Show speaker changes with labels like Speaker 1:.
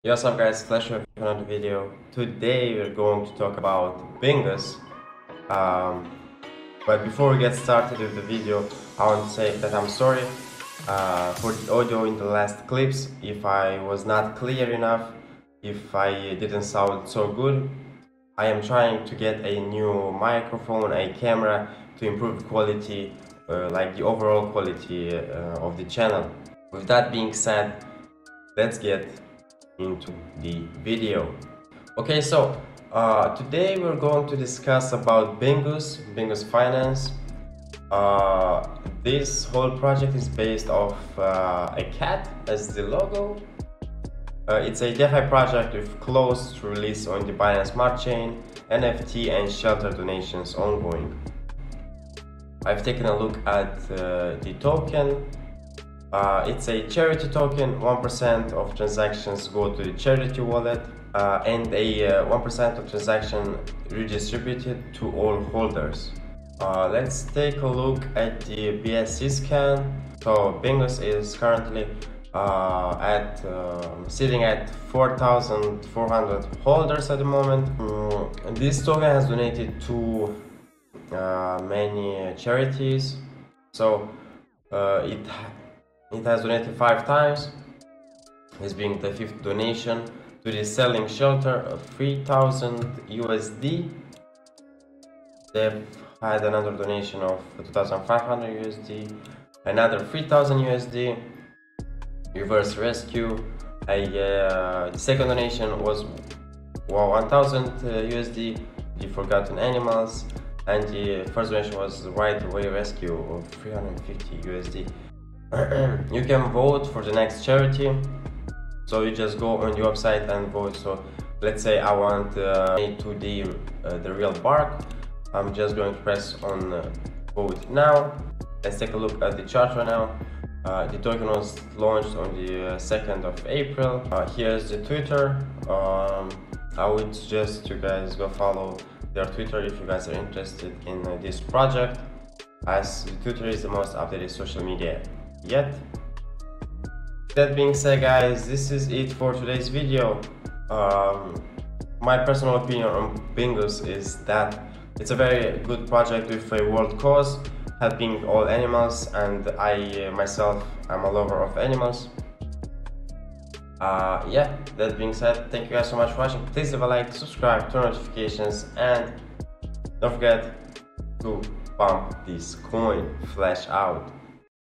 Speaker 1: Yo, what's up guys, Flash here for another video. Today we're going to talk about Bingus. Um, but before we get started with the video, I want to say that I'm sorry for the audio in the last clips. If I was not clear enough, if I didn't sound so good. I am trying to get a new microphone, a camera to improve the quality, like the overall quality of the channel. With that being said, let's get into the video. Okay, so today we're going to discuss about Bingus Finance. This whole project is based off a cat as the logo. It's a DeFi project with close release on the Binance Smart Chain, NFT and shelter donations ongoing. I've taken a look at the token. It's a charity token. 1% of transactions go to the charity wallet and a 1% of transaction redistributed to all holders. Let's take a look at the BSC scan. So Bingus is currently sitting at 4,400 holders at the moment. And this token has donated to many charities. So it has donated 5 times. This being the 5th donation to the selling shelter of 3,000 USD. They've had another donation of 2,500 USD, another 3,000 USD. Reverse rescue. The second donation was 1,000 USD. The forgotten animals, and the first donation was the right away rescue of 350 USD. You can vote for the next charity, so you just go on the website and vote. So let's say I want to the real bark. I'm just going to press on vote now. Let's take a look at the chart right now. The token was launched on the 2nd of April. Here's the Twitter. I would suggest you guys go follow their Twitter if you guys are interested in this project, as the Twitter is the most updated social media yet. That being said guys, this is it for today's video. My personal opinion on Bingus is that it's a very good project with a world cause, helping all animals, and I myself am a lover of animals. Yeah, that being said, thank you guys so much for watching. Please leave a like, subscribe, turn notifications, and don't forget to pump this coin. Flash out.